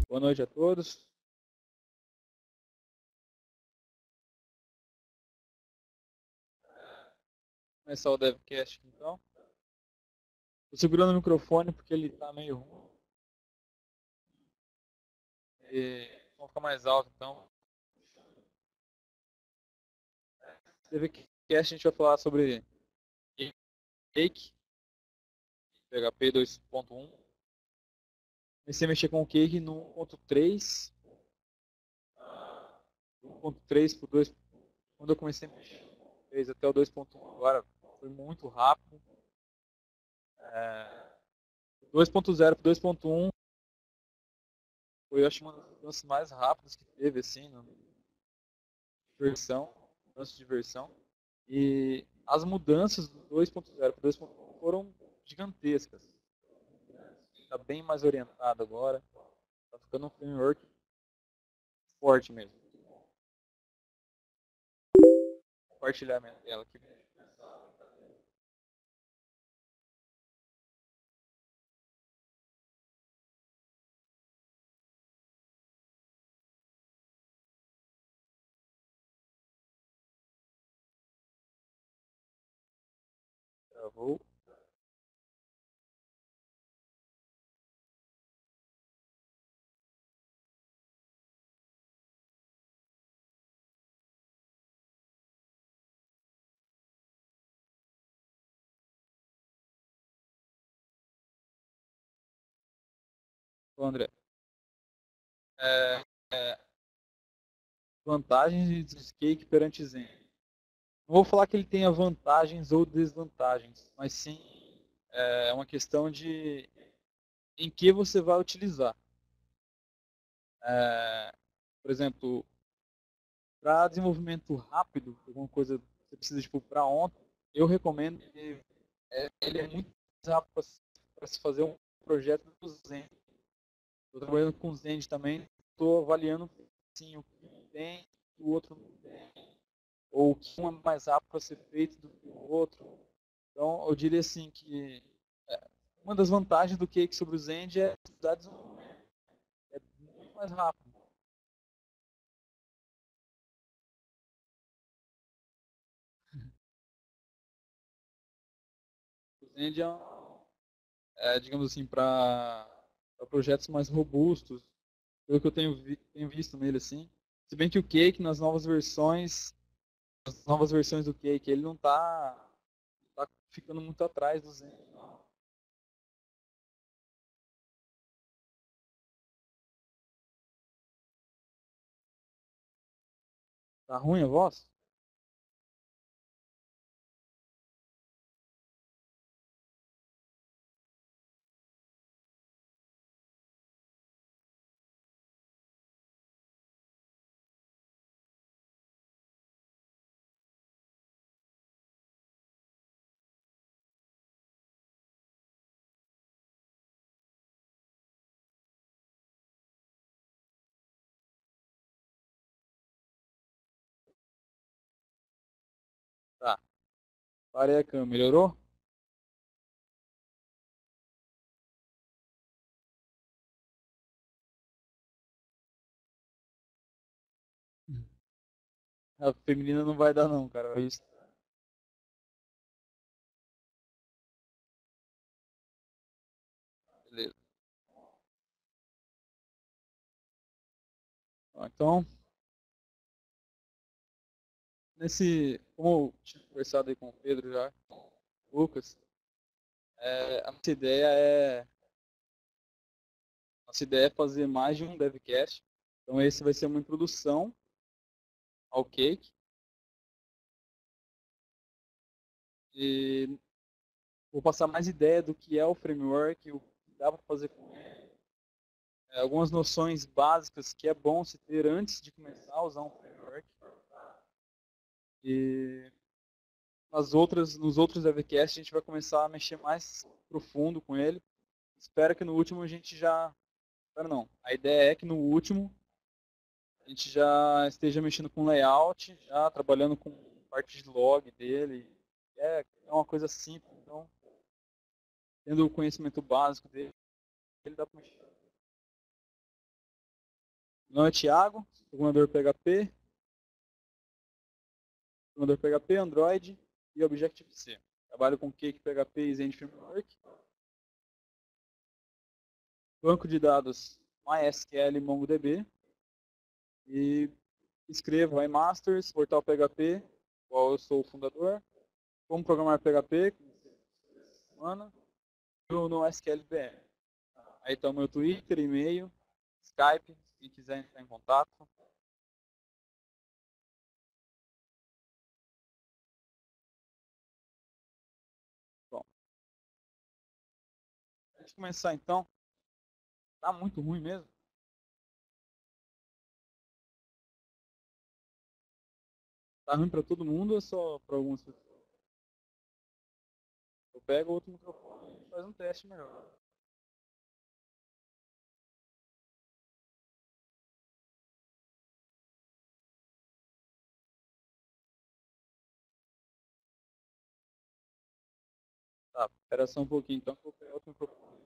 Boa noite a todos. Vou começar o DevCast aqui, então. Estou segurando o microfone porque ele está meio ruim. Vamos ficar mais alto, então. DevCast a gente vai falar sobre Cake, PHP 2.1. Comecei a mexer com o Cake no 1.3. 1.3 para o 2. Quando eu comecei a mexer fez até o 2.1 agora, foi muito rápido. 2.0 para o 2.1 foi, eu acho, uma das mudanças mais rápidas que teve, assim, na versão, mudança de versão. E as mudanças do 2.0 para o 2.1 foram gigantescas. Está bem mais orientado agora. Está ficando um framework forte mesmo. Compartilhar minha tela aqui. Travou. André, é, vantagens de Cake perante Zen. Não vou falar que ele tenha vantagens ou desvantagens, mas sim é uma questão de em que você vai utilizar. Por exemplo, para desenvolvimento rápido, alguma coisa que você precisa tipo, para ontem, eu recomendo que ele é muito rápido para se fazer um projeto do Zen. Estou trabalhando com o Zen também, estou avaliando sim, o que tem e o outro não tem. Ou o que um é mais rápido para ser feito do que o outro. Então, eu diria assim que uma das vantagens do Cake sobre o Zen é a desenvolvimento. É muito mais rápido. O Zen digamos assim, para projetos mais robustos, pelo que eu tenho visto nele assim. Se bem que o Cake nas novas versões do Cake, ele não tá ficando muito atrás do Zen. Não. Tá ruim a voz? Tá. Parei a câmera, melhorou? A feminina não vai dar não, cara. É isso. Beleza. Então, como eu tinha conversado aí com o Pedro já, com o Lucas, nossa ideia é fazer mais de um devcast. Então esse vai ser uma introdução ao Cake e vou passar mais ideia do que é o framework, o que dá para fazer com ele, algumas noções básicas que é bom se ter antes de começar a usar um framework. E nos outros devcasts a gente vai começar a mexer mais profundo com ele. Espero que no último a gente já... Espero não. A ideia é que no último a gente já esteja mexendo com layout, já trabalhando com parte de log dele. É uma coisa simples, então, tendo o conhecimento básico dele, ele dá para mexer. Meu nome é Thiago, programador PHP, Android e Objective-C. Trabalho com Cake, PHP e Zend Framework. Banco de dados MySQL e MongoDB. E escrevo iMasters, portal PHP, qual eu sou o fundador. Como programar PHP, semana, no SQLBR. Aí está o meu Twitter, e-mail, Skype, quem quiser entrar em contato. Bom, antes de começar então, tá muito ruim mesmo. Tá ruim para todo mundo ou é só para algumas pessoas? Eu pego outro microfone e faz um teste melhor. Tá, espera só um pouquinho então que eu vou pegar outro microfone.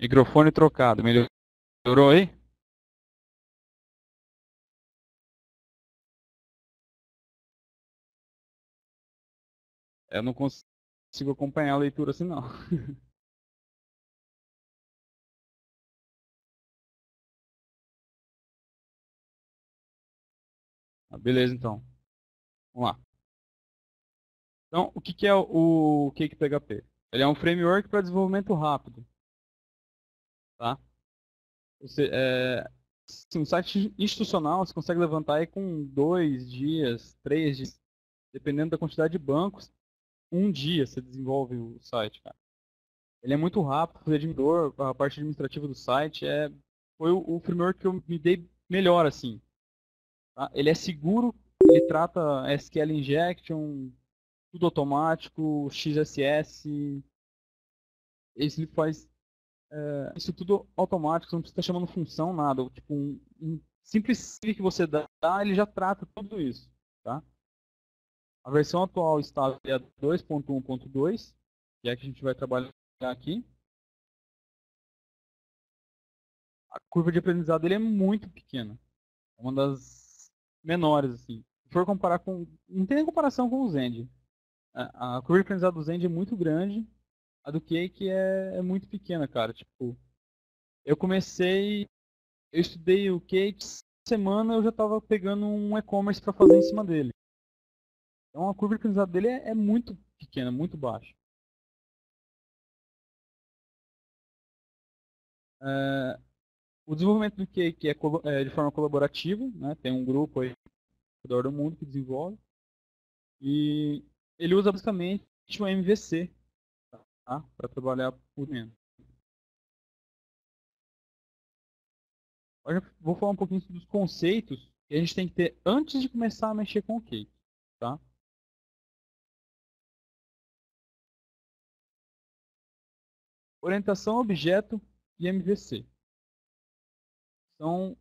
Microfone trocado, melhorou aí? Eu não consigo acompanhar a leitura assim não. Ah, beleza então, vamos lá. Então, o que que é o Cake PHP? Ele é um framework para desenvolvimento rápido, tá? Um site institucional você consegue levantar aí com 2 dias, 3 dias, dependendo da quantidade de bancos, um dia você desenvolve o site, cara. Ele é muito rápido, o administrador, a parte administrativa do site foi o framework que eu me dei melhor, assim. Tá? Ele é seguro, ele trata SQL injection, tudo automático, XSS, ele faz isso tudo automático, você não precisa estar chamando função, nada. Tipo, um simples save que você dá, ele já trata tudo isso. Tá? A versão atual está a 2.1.2, que é a que a gente vai trabalhar aqui. A curva de aprendizado dele é muito pequena. É uma das menores, assim. Se for comparar com... Não tem nem comparação com o Zend. A curva de aprendizado do Zend é muito grande, a do Cake é muito pequena, cara. Tipo, eu comecei, eu estudei o Cake, semana eu já estava pegando um e-commerce para fazer em cima dele. Então a curva de aprendizado dele é muito pequena, muito baixa. É, o desenvolvimento do Cake é de forma colaborativa, né? Tem um grupo aí ao redor do mundo que desenvolve. E ele usa basicamente o MVC, tá? Para trabalhar por dentro. Agora eu vou falar um pouquinho dos conceitos que a gente tem que ter antes de começar a mexer com o Cake, tá? Orientação a objeto e MVC. Então,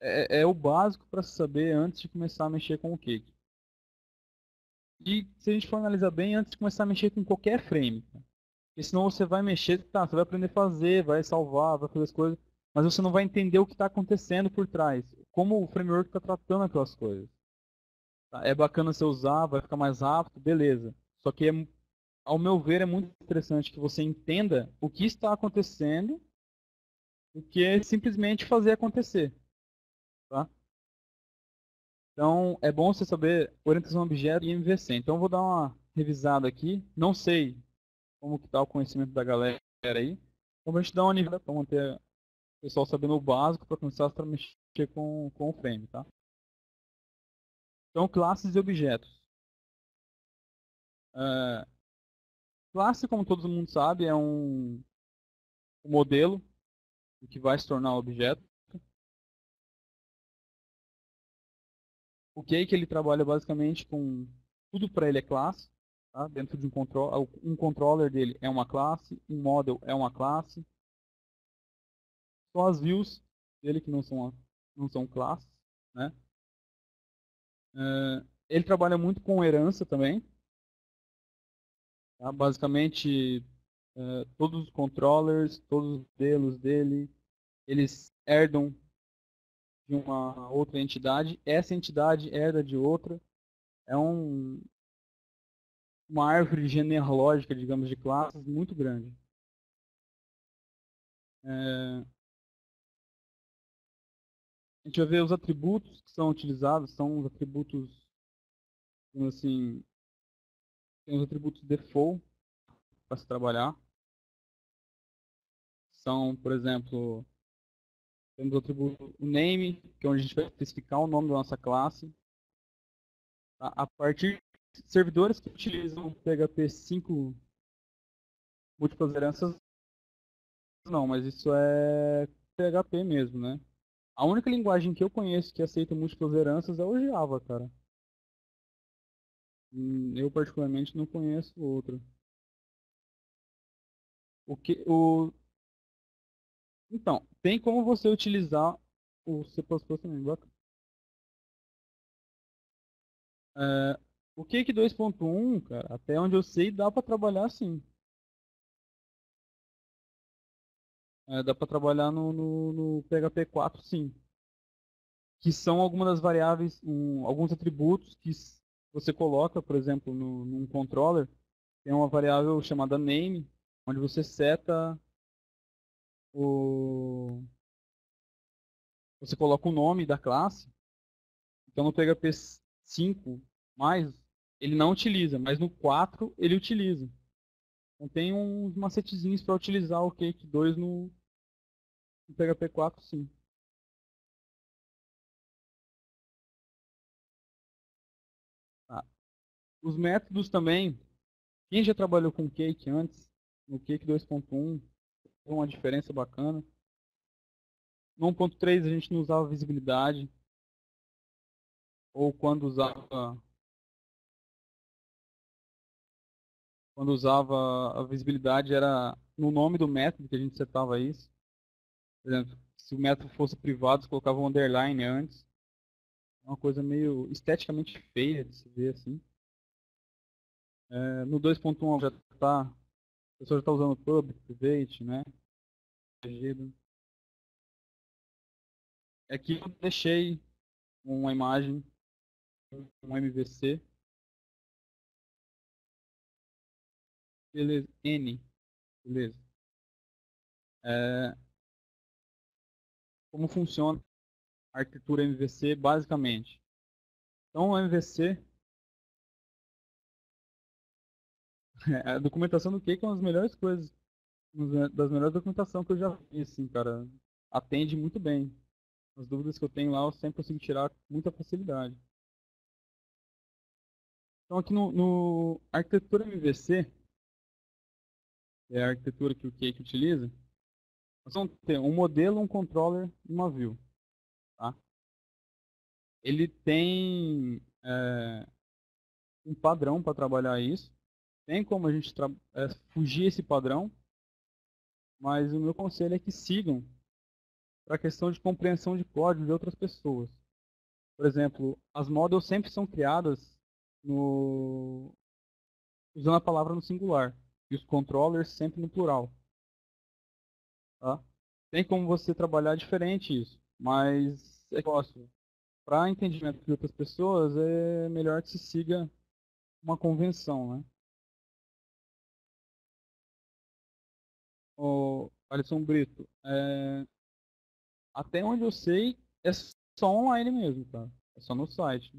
é o básico para se saber antes de começar a mexer com o Cake. E se a gente for analisar bem, antes de começar a mexer com qualquer frame. Tá? Porque senão você vai mexer, tá, você vai aprender a fazer, vai salvar, vai fazer as coisas, mas você não vai entender o que está acontecendo por trás. Como o framework está tratando aquelas coisas. Tá? É bacana você usar, vai ficar mais rápido, beleza. Só que, ao meu ver, é muito interessante que você entenda o que está acontecendo do que simplesmente fazer acontecer. Tá? Então, é bom você saber orientação a objeto e MVC. Então, eu vou dar uma revisada aqui. Não sei como que está o conhecimento da galera aí. Então, vou te dar uma nível para manter. pessoal sabendo o básico para começar a mexer com o frame, tá? Então, classes e objetos. É, classe, como todo mundo sabe, é um modelo do que vai se tornar um objeto. O Cake ele trabalha basicamente com tudo para ele é classe, tá? Dentro de um controller dele é uma classe, um model é uma classe. Só as views dele que não são classes, né? Ele trabalha muito com herança também, tá? Basicamente todos os controllers, todos os modelos dele, eles herdam de uma outra entidade, essa entidade herda de outra. É uma árvore genealógica, digamos, de classes muito grande. A gente vai ver os atributos que são utilizados, são os atributos, assim, tem os atributos default para se trabalhar. São, por exemplo, temos o atributo o name, que é onde a gente vai especificar o nome da nossa classe. A partir de servidores que utilizam PHP 5 múltiplas heranças, não, mas isso é PHP mesmo, né? A única linguagem que eu conheço que aceita múltiplas heranças é o Java, cara. Eu particularmente não conheço outra. Então, tem como você utilizar o C++ também, bacana. É, o Cake 2.1, cara, até onde eu sei, dá para trabalhar assim. Dá para trabalhar no PHP 4, sim. Que são algumas das variáveis, alguns atributos que você coloca, por exemplo, num controller. Tem uma variável chamada name, onde você seta o... Você coloca o nome da classe. Então no PHP 5, ele não utiliza, mas no 4 ele utiliza. Então tem uns macetezinhos para utilizar o Cake 2 no PHP 4, sim. Tá. Os métodos também, quem já trabalhou com Cake antes, no Cake 2.1, tem uma diferença bacana. No 1.3 a gente não usava visibilidade, ou quando usava a visibilidade era no nome do método que a gente setava isso. Por exemplo, se o método fosse privado, você colocava um underline antes. É uma coisa meio esteticamente feia de se ver assim. No 2.1 já está, a pessoa já está usando public, private, né? Protegido. Aqui eu deixei uma imagem, um MVC, beleza, N, beleza. É, como funciona a arquitetura MVC basicamente? Então, o MVC, a documentação do Cake é uma das melhores coisas, uma das melhores documentações que eu já vi, assim, cara. Atende muito bem. As dúvidas que eu tenho lá, eu sempre consigo tirar com muita facilidade. Então, aqui no arquitetura MVC, é a arquitetura que o Cake utiliza, nós vamos ter um modelo, um controller e uma view. Tá? Ele tem um padrão para trabalhar isso. Tem como a gente fugir esse padrão, mas o meu conselho é que sigam para a questão de compreensão de código de outras pessoas. Por exemplo, as models sempre são criadas usando a palavra no singular e os controllers sempre no plural. Tá? Tem como você trabalhar diferente isso, mas é fácil. Para entendimento de outras pessoas, é melhor que se siga uma convenção, né? O Alisson Brito, até onde eu sei, é só online mesmo, tá? É só no site.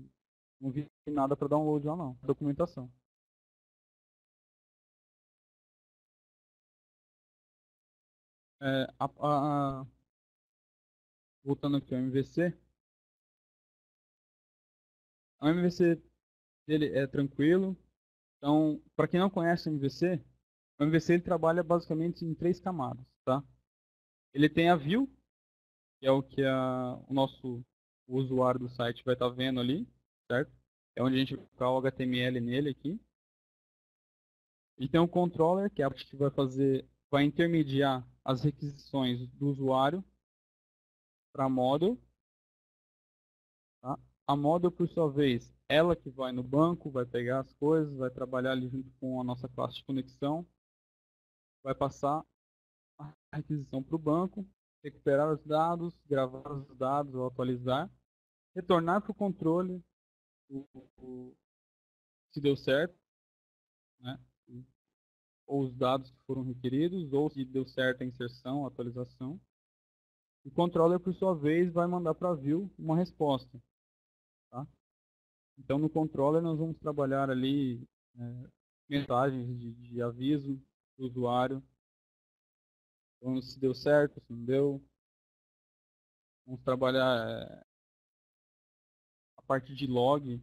Não vi nada para download lá, não. Documentação. É, voltando aqui ao MVC, o MVC dele é tranquilo. Então, para quem não conhece o MVC ele trabalha basicamente em três camadas, tá? Ele tem a view, que é o que o usuário do site vai estar vendo ali, certo? É onde a gente vai colocar o HTML nele aqui. E tem o controller, que é a parte que vai intermediar as requisições do usuário para a model. Tá? A model, por sua vez, ela que vai no banco, vai pegar as coisas, vai trabalhar ali junto com a nossa classe de conexão, vai passar a requisição para o banco, recuperar os dados, gravar os dados ou atualizar, retornar para o controle se deu certo, né? Ou os dados que foram requeridos, ou se deu certo a inserção, a atualização. O controller, por sua vez, vai mandar para a view uma resposta. Tá? Então, no controller, nós vamos trabalhar ali mensagens de aviso do usuário, então, se deu certo, se não deu. Vamos trabalhar a parte de log,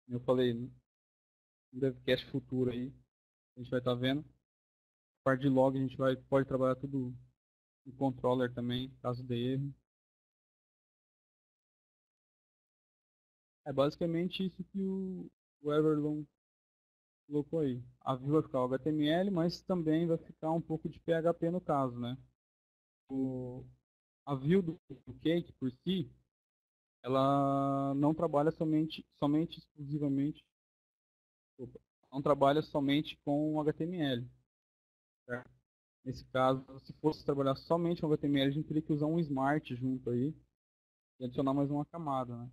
como eu falei, no DevCast futuro aí, a gente vai estar vendo. A parte de log a gente pode trabalhar tudo no controller também, caso dê erro. É basicamente isso que o Everlong colocou aí. A view vai ficar o HTML, mas também vai ficar um pouco de PHP no caso, né? A view do Cake por si, ela não trabalha somente exclusivamente, desculpa, não trabalha somente com HTML, certo? Nesse caso, se fosse trabalhar somente com HTML, a gente teria que usar um Smart junto aí e adicionar mais uma camada, né?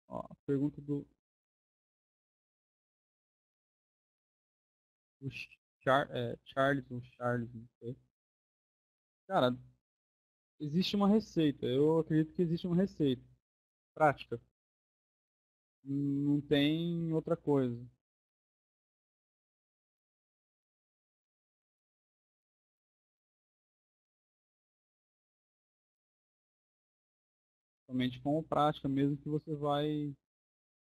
Ó, a pergunta do Charles, ou Charles, não sei. Cara, existe uma receita. Eu acredito que existe uma receita. Prática. Não tem outra coisa. Somente com a prática mesmo que você vai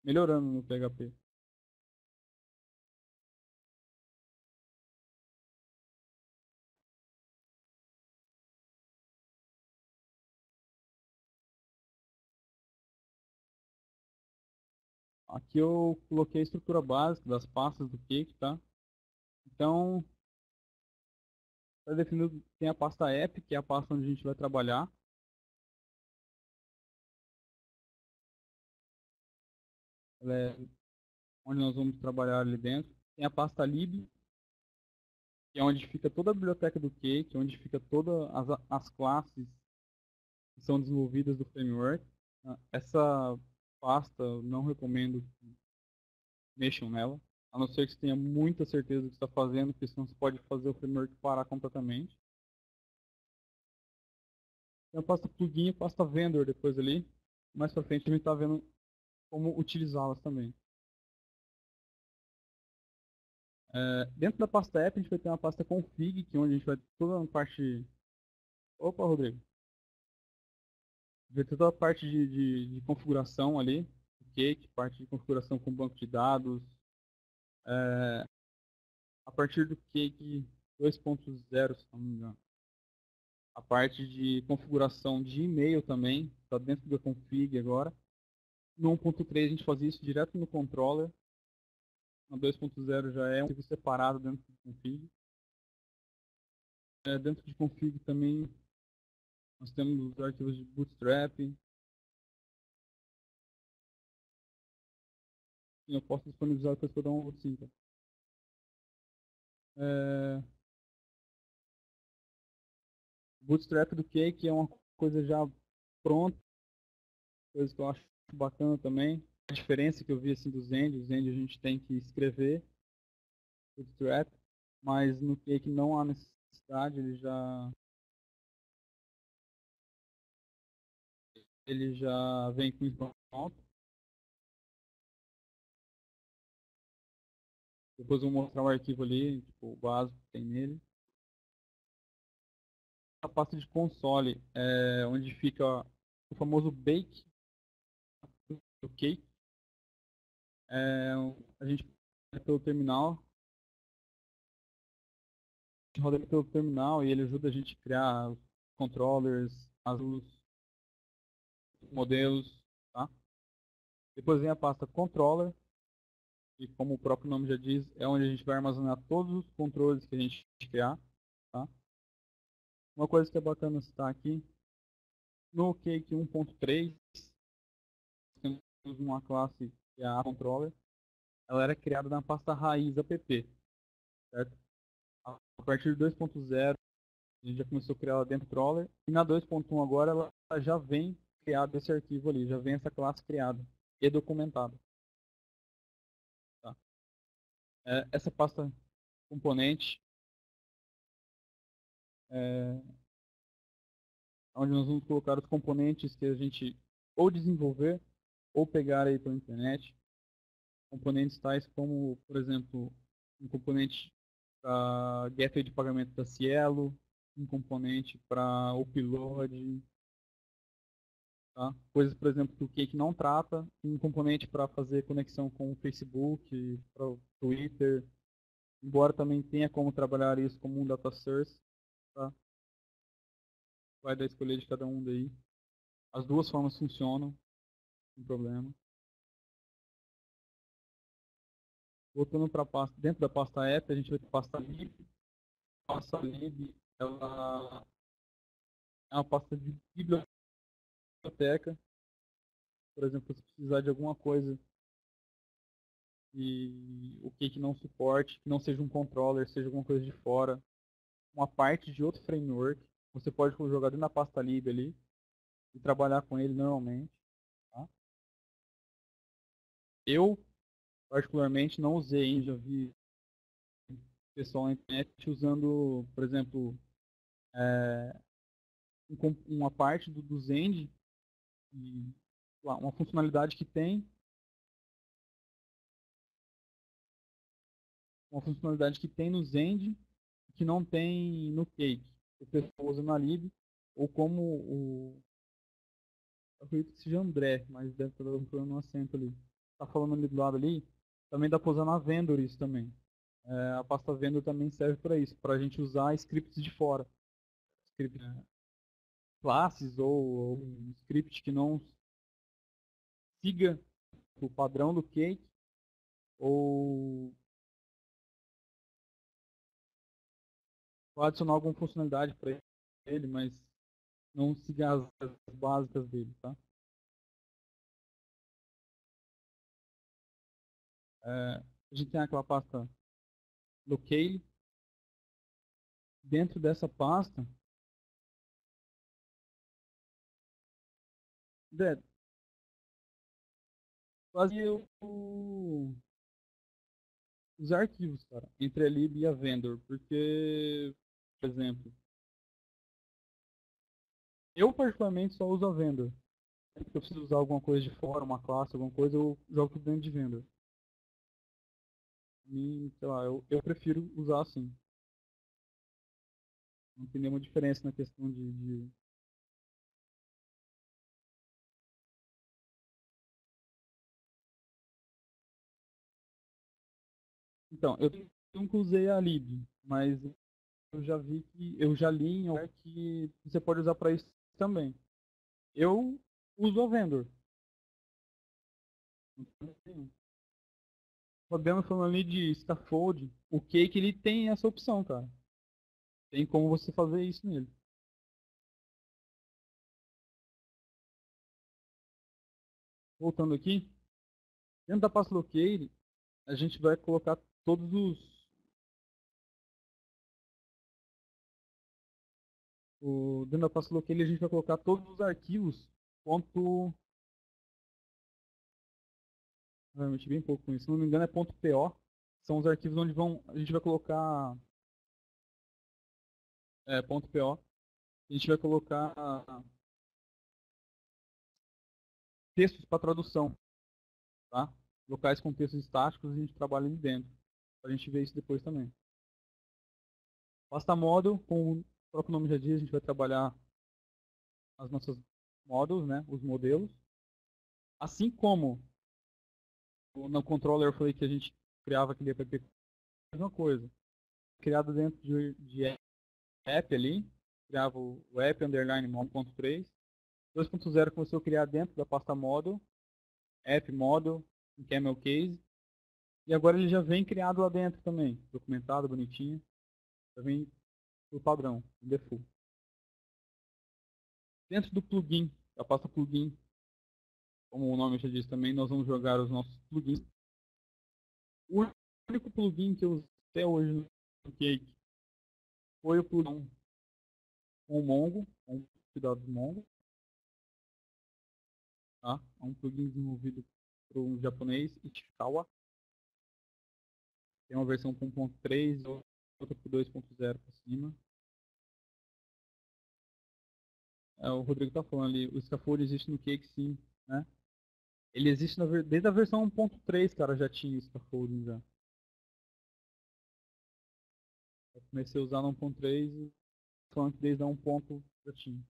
melhorando no PHP. Aqui eu coloquei a estrutura básica das pastas do Cake, tá? Então, está definido, tem a pasta app, que é a pasta onde a gente vai trabalhar. Ela é onde nós vamos trabalhar ali dentro. Tem a pasta lib, que é onde fica toda a biblioteca do Cake, onde fica todas as classes que são desenvolvidas do framework. Essa pasta eu não recomendo que mexam nela, a não ser que você tenha muita certeza do que está fazendo, porque senão você pode fazer o framework parar completamente. Tem a pasta plugin e pasta vendor depois ali. Mais pra frente a gente está vendo como utilizá-las também. Dentro da pasta app a gente vai ter uma pasta config, que é onde a gente vai ter toda a parte... Opa, Rodrigo. Vai ter toda a parte de configuração ali, Cake, parte de configuração com banco de dados. A partir do Cake 2.0, se não me engano. A parte de configuração de e-mail também, está dentro da config agora. No 1.3 a gente fazia isso direto no controller. No 2.0 já é um arquivo separado dentro do config. Dentro de config também nós temos os arquivos de Bootstrap. E eu posso disponibilizar depois para dar um sim, tá? É, Bootstrap do Cake é uma coisa já pronta, coisa que eu acho bacana também. A diferença que eu vi assim dos Zend, os Zend a gente tem que escrever Bootstrap, mas no Cake não há necessidade, ele já ele já vem com isso pronto. Depois eu vou mostrar o arquivo ali, tipo, o básico que tem nele. A pasta de console, onde fica o famoso bake, o cake. A gente roda pelo terminal, roda pelo terminal e ele ajuda a gente a criar os controllers, os modelos, tá? Depois vem a pasta controller, e como o próprio nome já diz, é onde a gente vai armazenar todos os controles que a gente criar, tá? Uma coisa que é bacana citar aqui, no Cake 1.3, temos uma classe que é a controller, ela era criada na pasta raiz app, certo? A partir de 2.0, a gente já começou a criar ela dentro do controller, e na 2.1 agora ela já vem criado esse arquivo ali, já vem essa classe criada e documentada. Tá? Essa pasta componente, é, onde nós vamos colocar os componentes que a gente ou desenvolver ou pegar aí pela internet. Componentes tais como, por exemplo, um componente para gateway de pagamento da Cielo, um componente para upload, tá? Coisas, por exemplo, que o Cake não trata, um componente para fazer conexão com o Facebook, para o Twitter, embora também tenha como trabalhar isso como um data source, tá? Vai da escolha de cada um daí. As duas formas funcionam, sem problema. Voltando para a pasta, dentro da pasta app, a gente vai ter pasta lib. Pasta lib, ela é uma pasta de biblioteca. Por exemplo, se precisar de alguma coisa e o que não suporte, que não seja um controller, seja alguma coisa de fora, uma parte de outro framework, você pode jogar dentro da pasta lib ali e trabalhar com ele normalmente. Tá? Eu, particularmente, não usei ainda, já vi pessoal na internet usando, por exemplo, é, uma parte do Zend, uma funcionalidade que tem, uma funcionalidade que tem no Zend que não tem no Cake. O pessoal usa na lib, ou como eu acredito que seja André, mas deve estar dando um acento ali. Tá falando ali do lado ali, também dá para usar na Vendor isso também. A pasta Vendor também serve para isso, para a gente usar scripts de fora. Script, classes ou um script que não siga o padrão do Cake, ou adicionar alguma funcionalidade para ele, mas não siga as básicas dele, tá? A gente tem aquela pasta locale. Dentro dessa pasta, Zé, fazia os arquivos, cara, entre a lib e a vendor, porque, por exemplo, eu particularmente só uso a vendor. Se eu preciso usar alguma coisa de fora, uma classe, alguma coisa, eu jogo tudo dentro de vendor. E, sei lá, eu prefiro usar assim. Não tem nenhuma diferença na questão de... Então, eu nunca usei a lib, mas eu já vi que, eu já li em lugar que você pode usar para isso também. Eu uso a vendor. O Fabiano falando ali de scaffold, o Cake ele tem essa opção, cara. Tem como você fazer isso nele. Voltando aqui, dentro da pasta locale, a gente vai colocar todos dentro da pasta locale a gente vai colocar todos os arquivos ponto, realmente bem pouco com isso, se não me engano é ponto .po, são os arquivos onde a gente vai colocar ponto .po, a gente vai colocar textos para tradução, tá? Locais com textos estáticos a gente trabalha ali dentro. A gente vê isso depois também. Pasta model, como o próprio nome já diz, a gente vai trabalhar as nossas models, né? Os modelos. Assim como no controller eu falei que a gente criava aquele app, mesma coisa. Criado dentro de app ali, criava o app underline 1.3. 2.0 começou a criar dentro da pasta model, app model, em camel case. E agora ele já vem criado lá dentro também, documentado, bonitinho. Já vem o padrão, o default. Dentro do plugin, da pasta plugin, como o nome já diz também, nós vamos jogar os nossos plugins. O único plugin que eu usei até hoje no Cake foi o plugin com o Mongo, com o cuidado do Mongo. Tá? É um plugin desenvolvido por um japonês, Ichikawa. Tem uma versão com 1.3 e outra por 2.0 para cima. O Rodrigo está falando ali, o scaffold existe no Cake sim, né? Ele existe desde a versão 1.3, cara, já tinha scaffolding já. Eu comecei a usar no 1.3 e falando que desde a 1. Já tinha.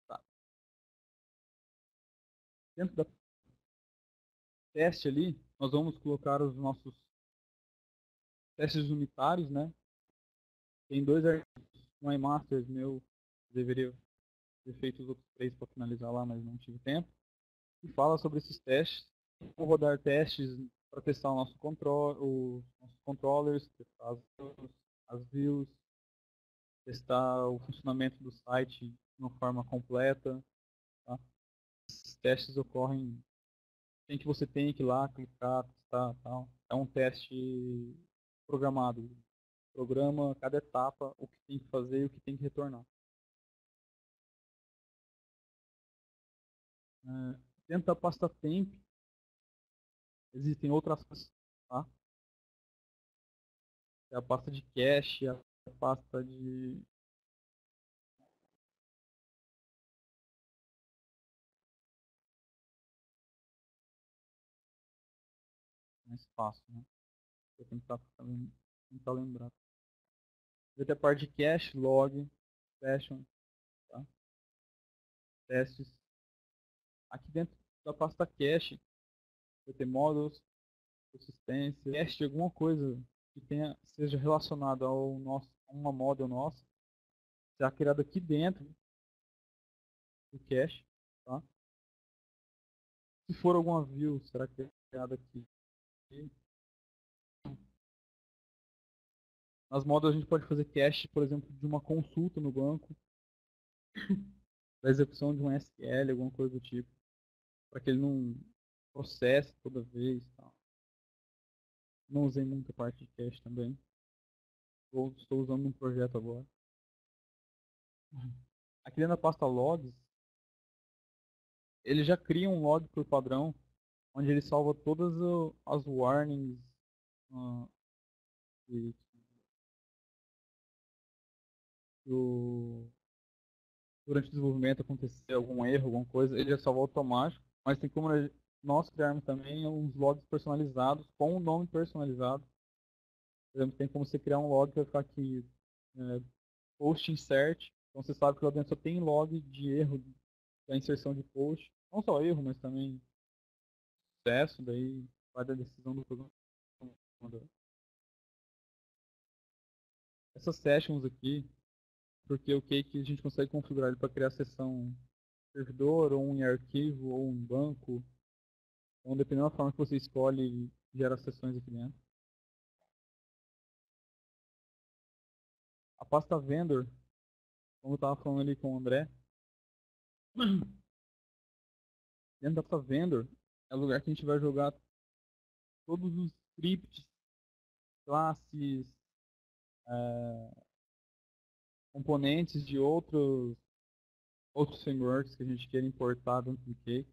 Tá. Dentro da teste ali, nós vamos colocar os nossos testes unitários, né? Tem 2 arquivos, um iMasters meu, deveria ter feito os outros 3 para finalizar lá, mas não tive tempo. E fala sobre esses testes. Vou rodar testes para testar o nosso os nossos controllers, testar as views, testar o funcionamento do site de uma forma completa. Tá? Esses testes ocorrem sem que você tenha que ir lá, clicar, testar, tal. É um teste programado. Programa cada etapa, o que tem que fazer e o que tem que retornar. Dentro da pasta temp, existem outras pastas, tá? É a pasta de cache, a pasta de mais fácil, né? Vou tentar lembrar. Vai ter a parte de cache, log, session, tá? Testes. Aqui dentro da pasta cache, vai ter módulos, consistência, cache de alguma coisa que seja relacionado a uma model nossa, será criado aqui dentro do cache, tá? Se for alguma view, será criada aqui. Nas models a gente pode fazer cache, por exemplo, de uma consulta no banco, da execução de um SQL, alguma coisa do tipo, para que ele não processe toda vez. Tal. Não usei muita parte de cache também. Estou usando um projeto agora. Aqui dentro da pasta logs, ele já cria um log por padrão, onde ele salva todas as warnings uh, que, durante o desenvolvimento acontecer algum erro, alguma coisa, ele já salva automático, mas tem como nós criarmos também uns logs personalizados, com um nome personalizado. Por exemplo, tem como você criar um log que vai ficar aqui, post insert, então você sabe que lá dentro só tem log de erro da inserção de post, não só erro, mas também sucesso, daí vai da decisão do programa. Essas sessions aqui, porque o Cake a gente consegue configurar ele para criar sessão servidor, ou em arquivo, ou um banco. Então, dependendo da forma que você escolhe, gera sessões aqui dentro. A pasta vendor, como eu estava falando ali com o André, dentro da pasta vendor é o lugar que a gente vai jogar todos os scripts, classes, componentes de outros frameworks que a gente queira importar dentro do Cake.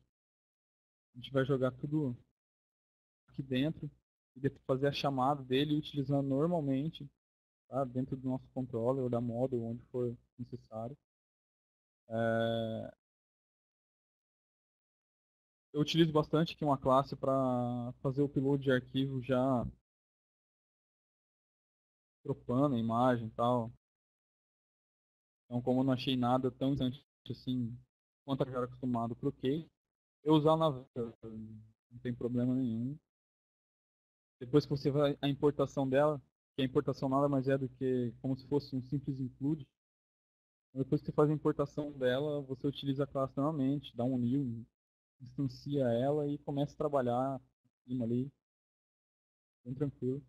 A gente vai jogar tudo aqui dentro e depois fazer a chamada dele utilizando normalmente tá? Dentro do nosso controller ou da model, onde for necessário. Eu utilizo bastante aqui uma classe para fazer o upload de arquivo já dropando a imagem e tal. Então, como eu não achei nada tão interessante assim, quanto eu já era acostumado, troquei. Eu usar na não tem problema nenhum. Depois que você vai a importação dela, que a importação nada mais é do que como se fosse um simples include. Depois que você faz a importação dela, você utiliza a classe normalmente, dá um new, instancia ela e começa a trabalhar em cima ali, bem tranquilo.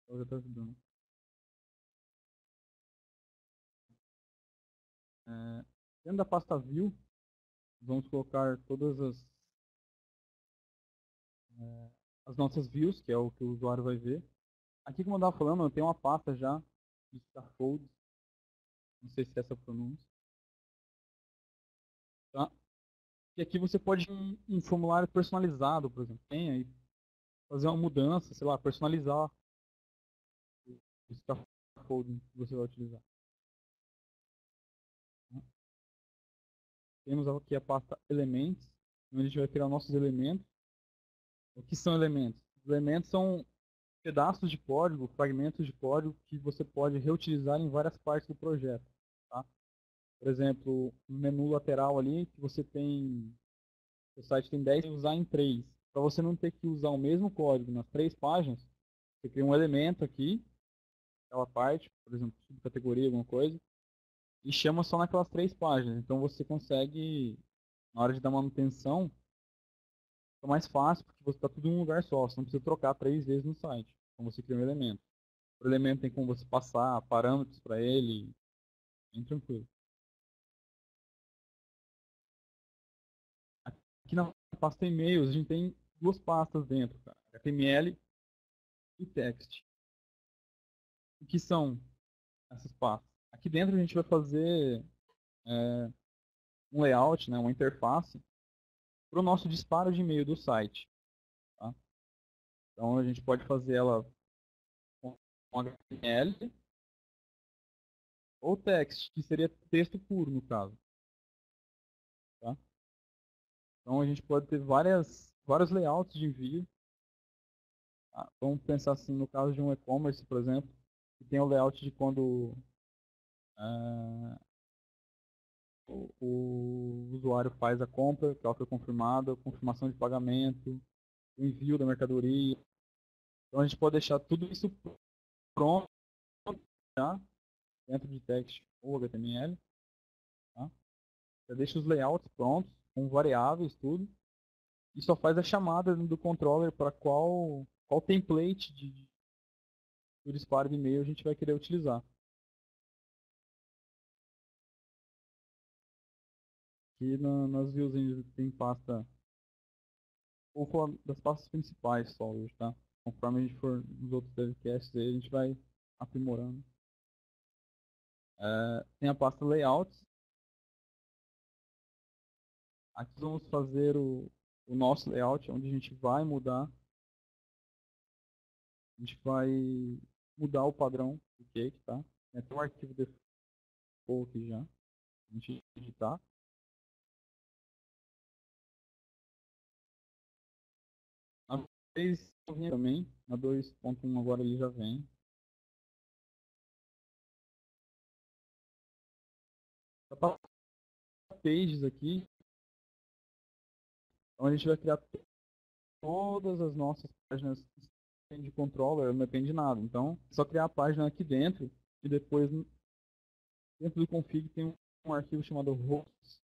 Então já está ajudando. É, dentro da pasta view, vamos colocar todas as nossas views, que é o que o usuário vai ver. Aqui, como eu estava falando, eu tenho uma pasta já de scaffold, não sei se é essa a pronúncia, tá? E aqui você pode um formulário personalizado, por exemplo. Tem aí, fazer uma mudança, sei lá, personalizar o scaffolding que você vai utilizar, né? Temos aqui a pasta Elementos, onde a gente vai criar nossos elementos. O que são elementos? Os elementos são pedaços de código, fragmentos de código que você pode reutilizar em várias partes do projeto, tá? Por exemplo, um menu lateral ali que você tem, o site tem 10 e usar em 3. Para você não ter que usar o mesmo código nas 3 páginas, você cria um elemento aqui, aquela parte, por exemplo, subcategoria, alguma coisa, e chama só naquelas 3 páginas. Então você consegue, na hora de dar manutenção, fica mais fácil, porque você está tudo em um lugar só, você não precisa trocar 3 vezes no site, então você cria um elemento. O elemento tem como você passar parâmetros para ele, bem tranquilo. Aqui na pasta e-mails, a gente tem duas pastas dentro, cara, HTML e text. O que são essas pastas? Aqui dentro a gente vai fazer um layout, né, uma interface, para o nosso disparo de e-mail do site. Tá? Então a gente pode fazer ela com HTML ou text, que seria texto puro no caso. Tá? Então a gente pode ter vários layouts de envio. Tá? Vamos pensar assim, no caso de um e-commerce, por exemplo, que tem o layout de quando ah, o usuário faz a compra, que ela foi confirmada, confirmação de pagamento, o envio da mercadoria. Então a gente pode deixar tudo isso pronto já dentro de text ou HTML. Tá? Já deixa os layouts prontos, com variáveis, tudo. E só faz a chamada do controller para qual template do disparo de e-mail a gente vai querer utilizar. Aqui nas views a gente tem pasta, vou falar das pastas principais só hoje, tá? Conforme a gente for nos outros devcasts aí, a gente vai aprimorando. Tem a pasta layouts. Aqui vamos fazer o nosso layout, onde a gente vai mudar. A gente vai mudar o padrão do cake, tá? Tem um arquivo default aqui já. A gente editar. Na 3 vinha também, na 2.1 agora ele já vem. A pasta pages aqui, onde a gente vai criar todas as nossas páginas de controller, não depende de nada. Então, é só criar a página aqui dentro e depois dentro do config tem um arquivo chamado hosts,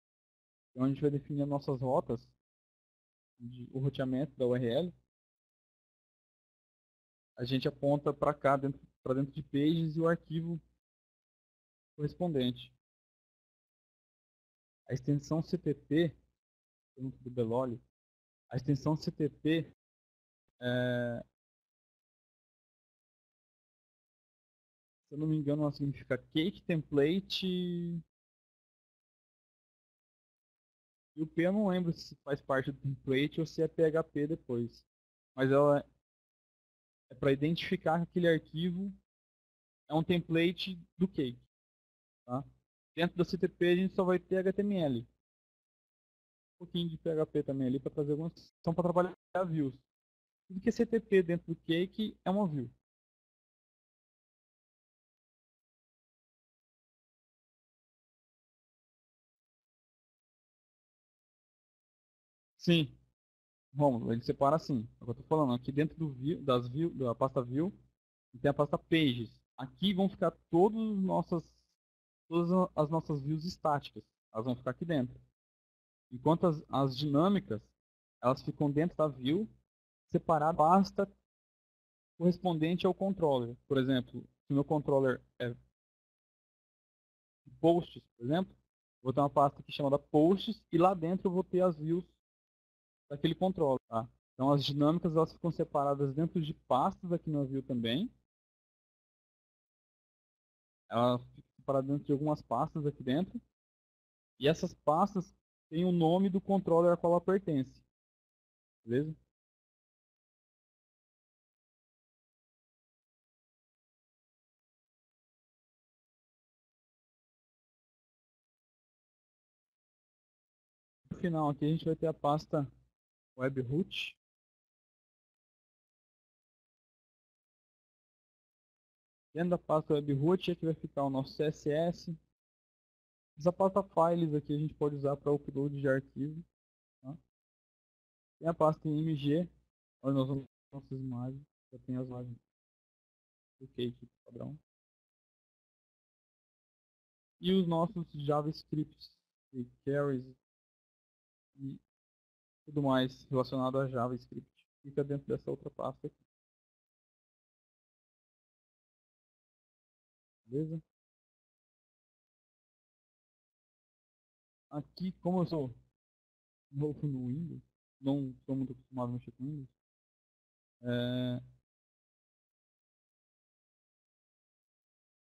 onde a gente vai definir as nossas rotas, o roteamento da URL. A gente aponta para cá, para dentro de pages e o arquivo correspondente. A extensão CTP, pergunta do Beloli, a extensão CTP, se eu não me engano, ela significa Cake Template E o P eu não lembro se faz parte do template ou se é PHP depois. Mas ela é para identificar que aquele arquivo é um template do Cake. Tá? Dentro da CTP a gente só vai ter HTML. Um pouquinho de PHP também ali para trazer algumas são para trabalhar views. Tudo que é CTP dentro do Cake é uma view. Sim, Romulo, ele separa assim. É o que eu estou falando. Aqui dentro do view, da pasta view, tem a pasta pages. Aqui vão ficar todas as nossas views estáticas. Elas vão ficar aqui dentro. Enquanto as dinâmicas, elas ficam dentro da view, separada pasta correspondente ao controller. Por exemplo, se o meu controller é posts, por exemplo, vou ter uma pasta aqui chamada posts e lá dentro eu vou ter as views daquele controller. Tá? Então as dinâmicas elas ficam separadas dentro de pastas aqui no view também. Ela fica separada dentro de algumas pastas aqui dentro. E essas pastas têm o nome do controller a qual ela pertence. Beleza? No final aqui a gente vai ter a pasta webroot. Dentro da pasta webroot aqui vai ficar o nosso CSS. Essa pasta files aqui a gente pode usar para upload de arquivo. Tá? Tem a pasta img, onde nós vamos ter nossas imagens. Já tem as imagens do Cake padrão. E os nossos JavaScripts, e carries e tudo mais relacionado a JavaScript. Fica dentro dessa outra pasta aqui. Beleza? Aqui, como eu sou novo no Windows, não estou muito acostumado a mexer com Windows, deixa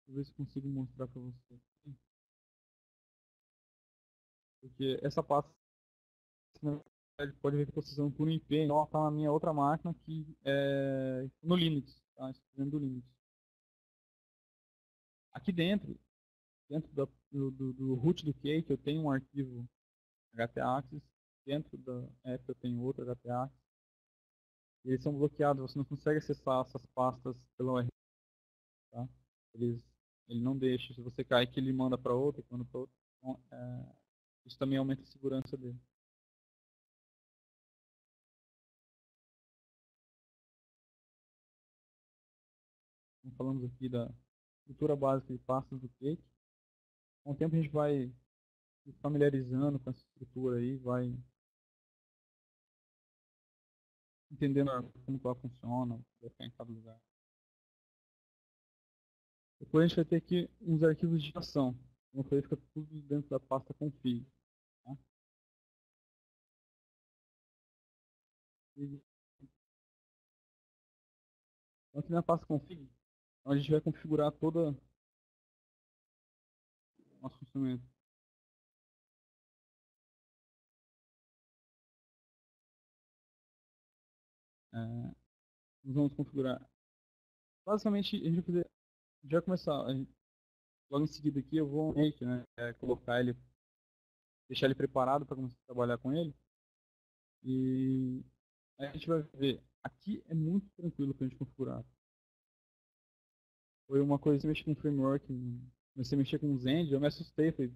eu ver se consigo mostrar para você. Porque essa pasta, na verdade, pode ver que eu estou usando por IP, então ela está na minha outra máquina que é no Linux, tá? Estou dentro do Linux. Aqui dentro do root do Cake, eu tenho um arquivo htaccess, dentro da app eu tenho outro htaccess, e eles são bloqueados, você não consegue acessar essas pastas pela URL, tá? Eles, ele não deixa, se você cai que ele manda para outro, manda para outro. Então, isso também aumenta a segurança dele. Então, falamos aqui da estrutura básica de pastas do Cake. Com o tempo a gente vai se familiarizando com essa estrutura aí, vai entendendo como que ela funciona, vai ficar em cada lugar. Depois a gente vai ter aqui uns arquivos de ação. Como eu falei, fica tudo dentro da pasta config. Tá? Então aqui na pasta config, então a gente vai configurar todo o nosso funcionamento. É, nós vamos configurar. Basicamente, a gente vai fazer, já começar, logo em seguida aqui eu vou né, colocar ele, deixar ele preparado para começar a trabalhar com ele. E aí a gente vai ver. Aqui é muito tranquilo para a gente configurar. Foi uma coisa que eu mexi com framework, comecei a mexer com o Zend, eu me assustei. Falei,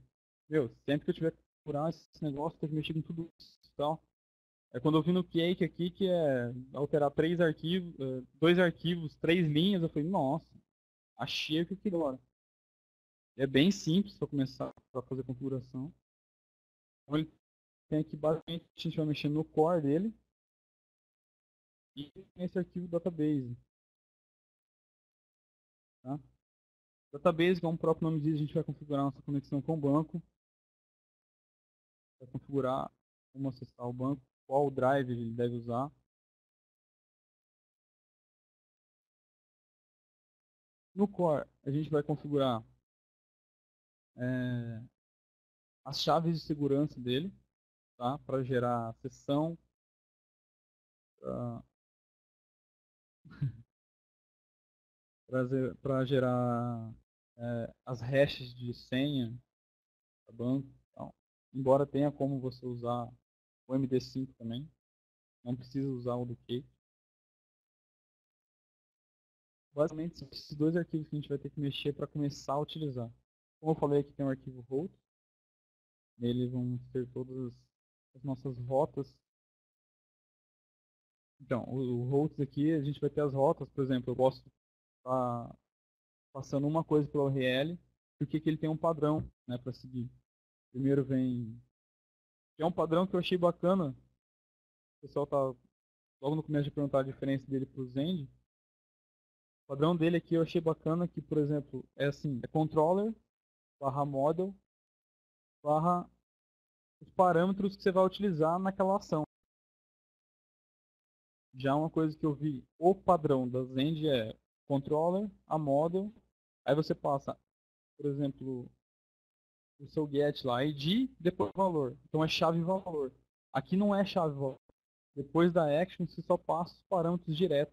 meu, sempre que eu tiver que configurar esse negócio, tem que mexer com tudo isso e tal. É quando eu vi no Cake aqui, que é alterar três arquivos, dois arquivos, três linhas, eu falei, nossa, achei o que eu queria agora. É bem simples para começar a fazer a configuração. Então ele tem aqui, basicamente, a gente vai mexer no core dele e nesse arquivo database. Tá? Database, como o próprio nome diz, a gente vai configurar nossa conexão com o banco, vai configurar como acessar o banco, qual drive ele deve usar. No core, a gente vai configurar é, as chaves de segurança dele. tá? Para gerar sessão, para gerar as hashes de senha da banco. Então, embora tenha como você usar o MD5 também, não precisa usar o do Cake. Basicamente, são esses dois arquivos que a gente vai ter que mexer para começar a utilizar. Como eu falei, aqui tem um arquivo root, nele vão ter todas as nossas rotas. Então, o routes aqui, a gente vai ter as rotas, por exemplo, eu posso estar passando uma coisa pela URL, porque que ele tem um padrão, né, para seguir. Primeiro vem, que é um padrão que eu achei bacana, o pessoal tá logo no começo de perguntar a diferença dele para o Zend. O padrão dele aqui eu achei bacana que, por exemplo, é assim, é controller barra model barra os parâmetros que você vai utilizar naquela ação. Já uma coisa que eu vi, o padrão da Zend é controller, a model, aí você passa, por exemplo, o seu get lá, ID, depois valor. Então é chave e valor. Aqui não é chave e valor. Depois da action, você só passa os parâmetros direto.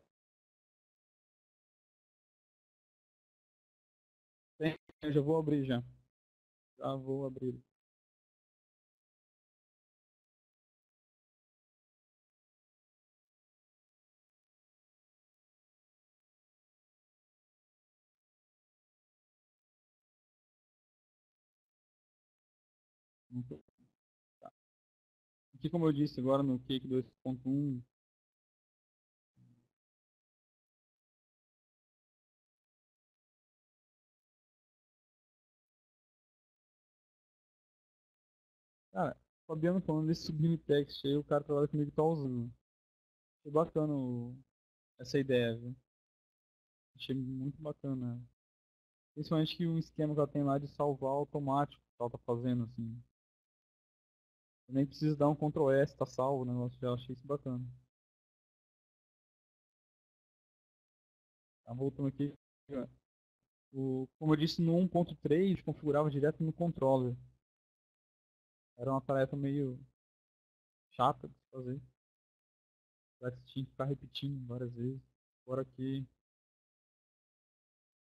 Eu já vou abrir já. Já vou abrir. Tá. Aqui, como eu disse agora no Cake 2.1, cara, Fabiano falando desse sublime text aí, o cara trabalha comigo tá usando. Achei bacana essa ideia, viu? Achei muito bacana. Principalmente que o esquema que ela tem lá de salvar automático, que ela tá fazendo, assim. Eu nem preciso dar um Ctrl S, tá salvo o negócio já, achei isso bacana. Tá voltando aqui. Como eu disse, no 1.3 configurava direto no controller. Era uma tarefa meio chata de se fazer. Já que você tinha que ficar repetindo várias vezes. Agora aqui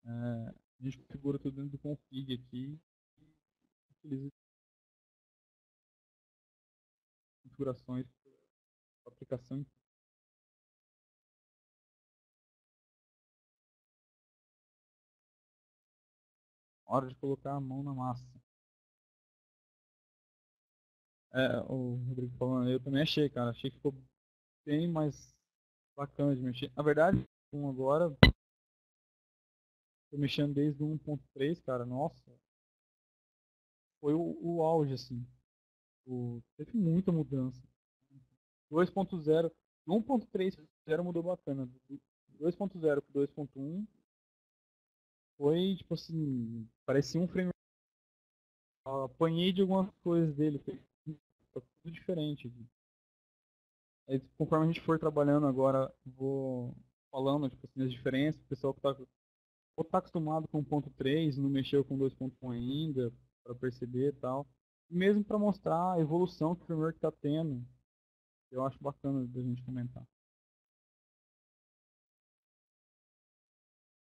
a gente configura tudo dentro do config aqui e utiliza configurações para aplicação. Hora de colocar a mão na massa. O Rodrigo falando, eu também achei, cara. Achei que ficou bem mais bacana de mexer. Na verdade, agora, tô mexendo desde o 1.3, cara. Nossa, foi o auge, assim. Teve muita mudança. 2.0, 1.3 mudou bacana. 2.0 para 2.1 foi, tipo assim, parecia um frame. Eu apanhei de algumas coisas dele, tá tudo diferente aqui. Aí, conforme a gente for trabalhando agora, vou falando, tipo assim, as diferenças, o pessoal que tá, ou tá acostumado com 1.3, não mexeu com 2.1 ainda, para perceber e tal. E mesmo para mostrar a evolução que o framework está tendo, eu acho bacana da gente comentar.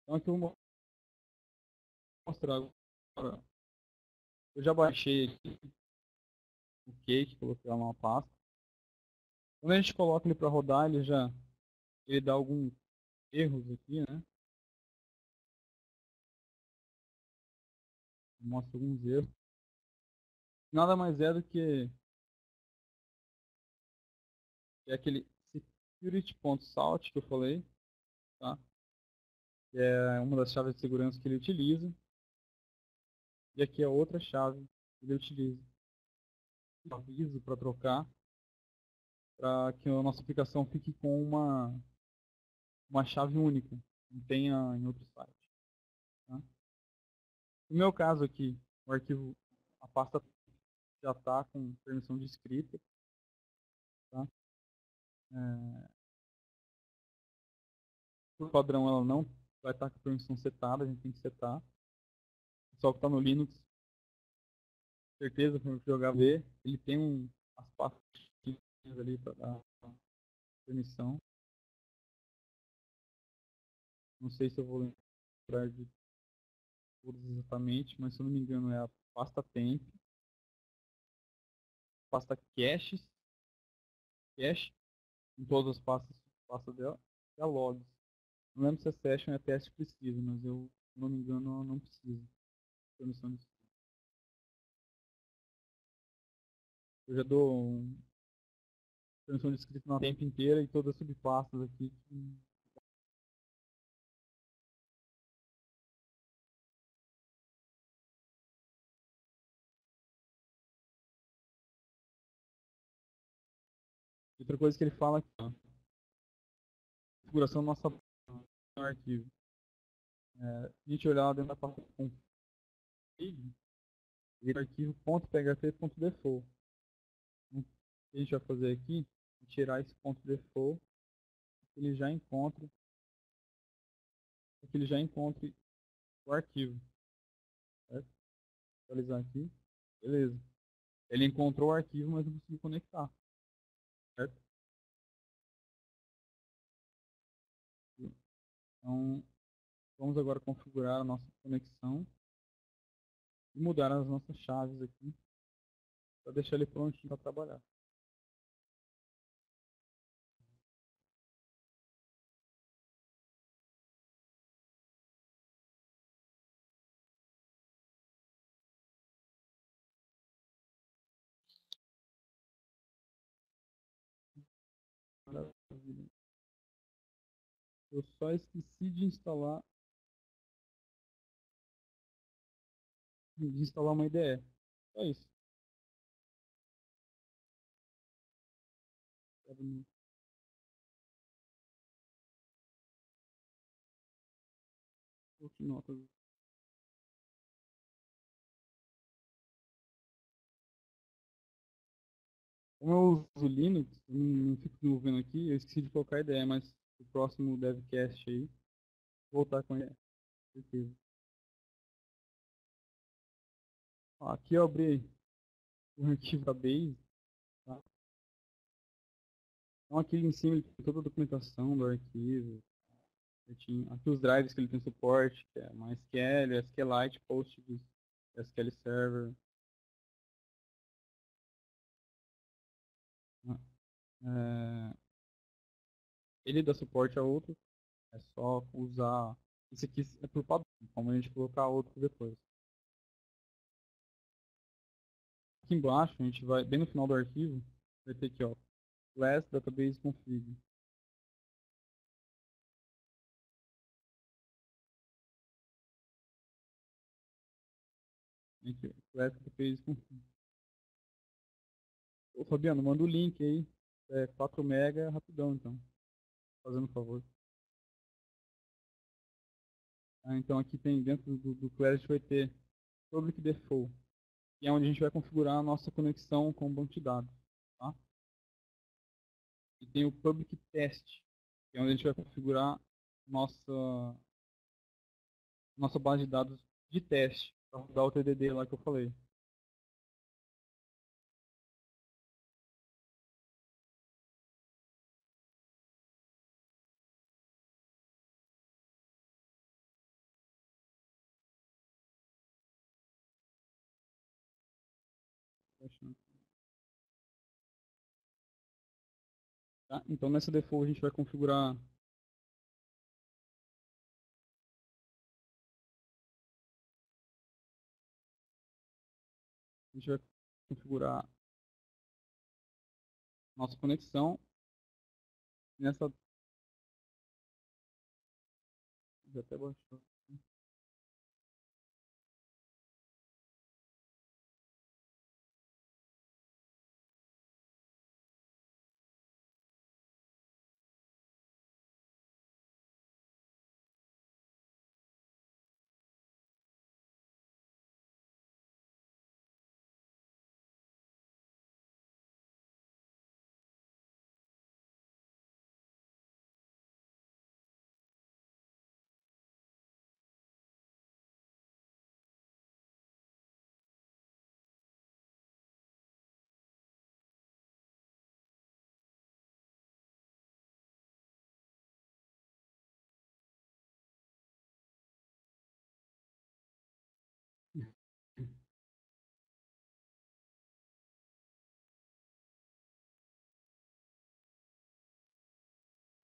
Então aqui eu vou mostrar agora. Eu já baixei aqui o Cake, coloquei lá numa pasta. Quando a gente coloca ele para rodar, ele dá alguns erros aqui, né? Mostra alguns erros. Nada mais é do que aquele security.salt que eu falei, tá? Que é uma das chaves de segurança que ele utiliza. E aqui é outra chave que ele utiliza. Aviso para trocar, para que a nossa aplicação fique com uma chave única, não tenha em outro site. Tá? No meu caso aqui, o arquivo, a pasta já está com permissão de escrita. Tá? É, por padrão, ela não vai estar com permissão setada, a gente tem que setar. O pessoal que está no Linux, certeza, para jogar ver, ele tem as pastinhas ali para dar permissão. Não sei se eu vou lembrar de todos exatamente, mas se eu não me engano é a pasta temp, pasta cache, em todas as pastas dela, e a logs. Não lembro se a session é teste precisa, mas eu, se não me engano, ela não precisa. Permissão de... Eu já dou permissão de escrito na temp inteira e todas as subpastas aqui. Outra coisa que ele fala aqui, ó, configuração do nosso arquivo. A gente olhar lá dentro da pasta config, ele é arquivo .php.default. Então, o que a gente vai fazer aqui é tirar esse .default, que ele já encontre, que ele já encontre o arquivo. Certo? Vou atualizar aqui. Beleza. Ele encontrou o arquivo, mas não conseguiu conectar. Certo? Então, vamos agora configurar a nossa conexão e mudar as nossas chaves aqui para deixar ele prontinho para trabalhar. Maravilha. Eu só esqueci de instalar uma IDE. Só isso. Notas. Como eu uso Linux, eu não fico desenvolvendo aqui, eu esqueci de colocar a IDE, mas o próximo devcast aí, vou voltar com a IDE. Certeza. Ó, aqui eu abri o arquivo da Base, tá? Então aqui em cima ele tem toda a documentação do arquivo. Certinho. Aqui os drives que ele tem suporte, que é MySQL, SQLite, Postgres, SQL Server. Né? É, ele dá suporte a outros, é só usar. Isso aqui é por padrão, como a gente colocar outro depois. Aqui embaixo, a gente vai, bem no final do arquivo, vai ter aqui, ó, class database config. Aqui, class database config. Ô, Fabiano, manda o link aí. É 4 mega rapidão, então. Fazendo um favor. Ah, então aqui tem, dentro do class, a gente vai ter public default, que é onde a gente vai configurar a nossa conexão com o banco de dados. Tá? E tem o public test, que é onde a gente vai configurar nossa base de dados de teste, para rodar o TDD lá que eu falei. Tá? Então nessa default a gente vai configurar nossa conexão nessa. Já até baixou.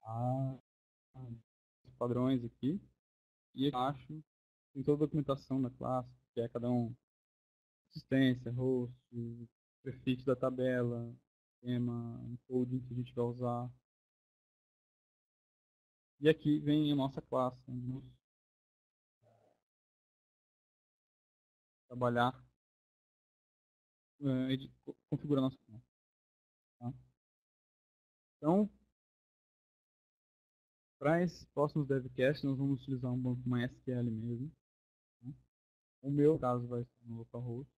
a- os padrões aqui. E aqui embaixo tem toda a documentação da classe, que é cada um, assistência, host, prefixo da tabela, tema, encoding que a gente vai usar. E aqui vem a nossa classe, onde nós vamos trabalhar, configurar nossa classe. Tá? Então, para esses próximos devcasts, nós vamos utilizar um banco MySQL mesmo. Tá? O meu caso vai ser no localhost.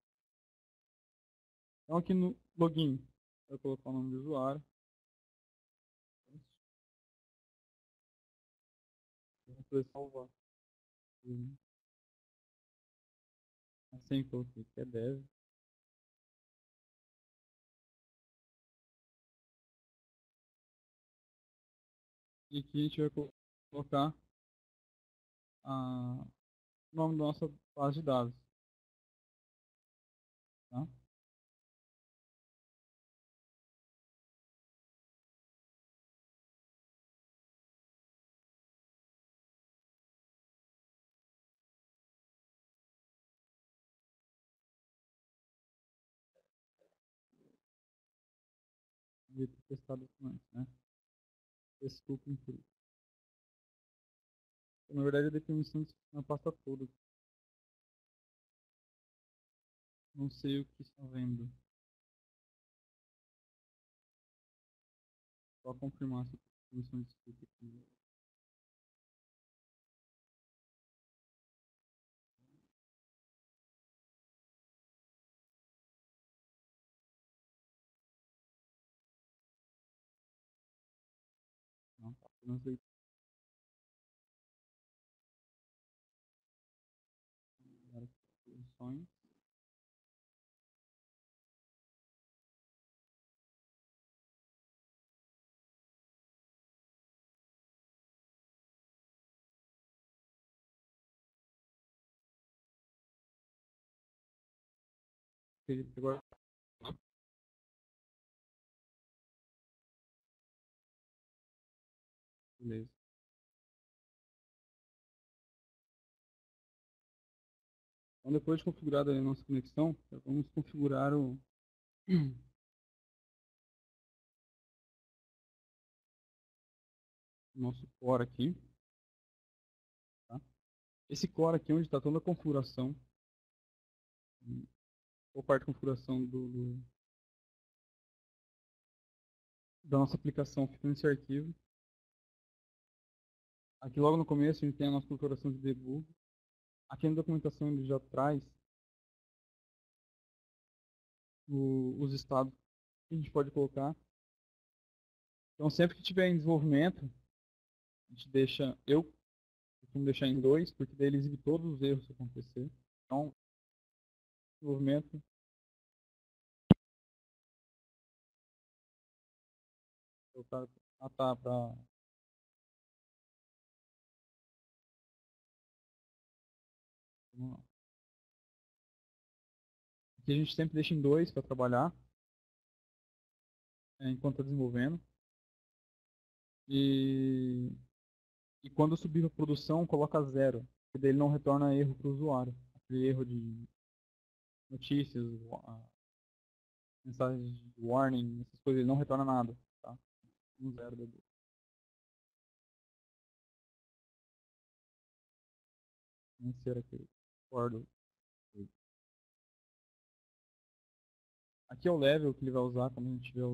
Então, aqui no login, eu vou colocar o nome do usuário. Eu vou poder salvar. Assim, coloquei que é dev. E aqui a gente vai colocar o nome da nossa base de dados. Tá? E testar documentos, né? Desculpem por isso. Na verdade, a definição na pasta toda. Não sei o que está vendo. Só confirmar se a definição de script aqui. Não, tá apenas definições. Agora, beleza. Então, depois de configurada a nossa conexão, vamos configurar o nosso core aqui. Tá? Esse core aqui é onde está toda a configuração, ou parte de configuração da nossa aplicação fica nesse arquivo. Aqui logo no começo a gente tem a nossa configuração de debug. Aqui na documentação ele já traz os estados que a gente pode colocar. Então sempre que tiver em desenvolvimento, a gente deixa, eu costumo deixar em 2, porque daí ele exibe todos os erros que acontecer. Então, desenvolvimento, eu tá, tá para aqui a gente sempre deixa em 2 para trabalhar, enquanto está desenvolvendo. E, e quando subir a produção, coloca 0, porque daí ele não retorna erro para o usuário. Aquele erro de notícias, mensagens de warning, essas coisas, ele não retorna nada. Tá? Um 0 da ser aqui. Acordo. Aqui é o level que ele vai usar quando a gente tiver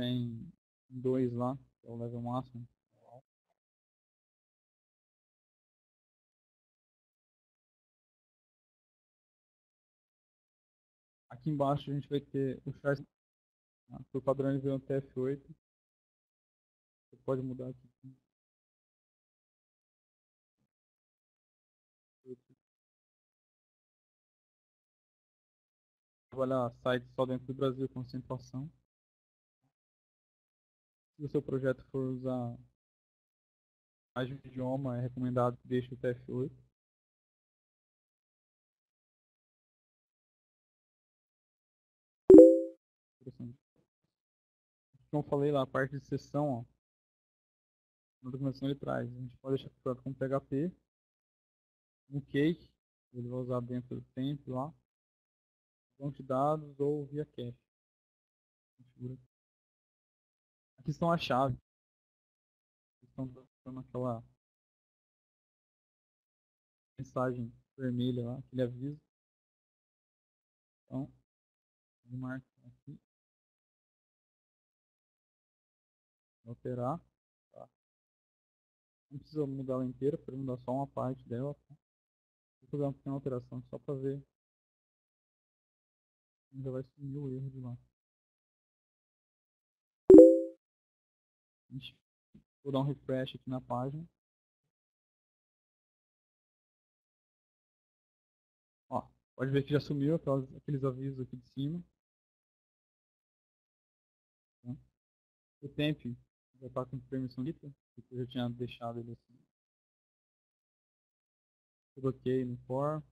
em 2 lá, que é o level máximo. Aqui embaixo a gente vai ter o char, por padrão ele veio um TF8. Você pode mudar aqui. Trabalhar sites só dentro do Brasil com acentuação. Se o seu projeto for usar mais de um idioma, é recomendado que deixe o TF8. como eu falei lá, a parte de sessão, ó, na documentação ele traz. A gente pode deixar configurado como PHP, no cake, ele vai usar dentro do tempo lá, banco de dados ou via cache. Configura. Aqui estão as chaves, estão dando aquela mensagem vermelha lá, aquele aviso. Então, vou marcar aqui, alterar. Tá. Não precisa mudar ela inteira, pode mudar só uma parte dela. Tá? Vou fazer uma pequena alteração só para ver. Já vai sumir o erro de lá. Ixi, vou dar um refresh aqui na página. Ó, pode ver que já sumiu aqueles avisos aqui de cima. Tá? O temp já está com permissão lita, porque eu já tinha deixado ele assim. Tudo ok no for.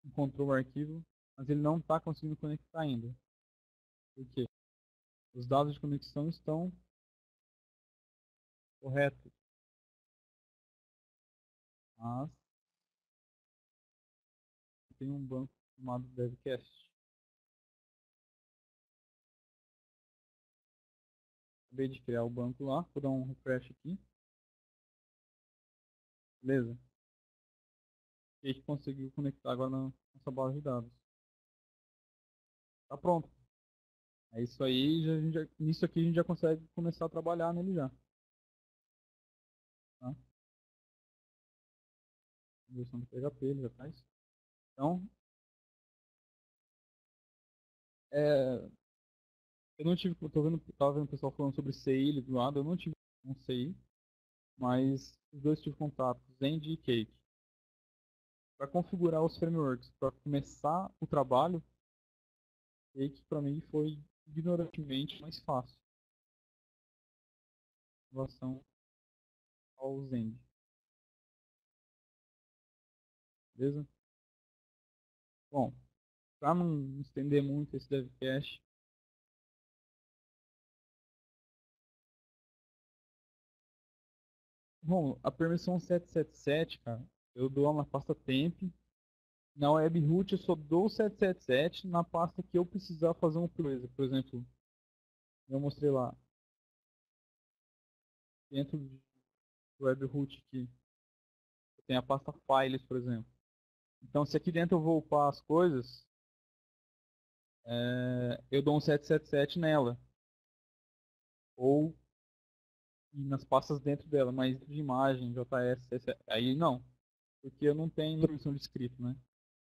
Encontrou o arquivo, mas ele não está conseguindo conectar ainda. Por quê? Os dados de conexão estão corretos, mas tem um banco chamado devcast. Acabei de criar o banco lá, vou dar um refresh aqui. Beleza. E a gente conseguiu conectar agora na nossa base de dados. Tá pronto. É isso aí, nisso aqui a gente já consegue começar a trabalhar nele já. Tá? A versão do PHP ele já faz. Então, eu não tive, tava vendo o pessoal falando sobre CI do lado, eu não tive um CI, mas os dois tive contato, Zend e Cake. Para configurar os frameworks, para começar o trabalho, Cake para mim foi ignorantemente mais fácil em relação ao Zend. Beleza? Bom, para não estender muito esse devcast, bom, a permissão 777, cara, eu dou na pasta temp. Na webroot eu só dou o 777 na pasta que eu precisar fazer uma coisa. Por exemplo, eu mostrei lá, dentro do webroot aqui, tem a pasta files, por exemplo. Então, se aqui dentro eu vou upar as coisas, eu dou um 777 nela. Ou nas pastas dentro dela, mas de imagem, JS, aí não. Porque eu não tenho permissão de escrita, né?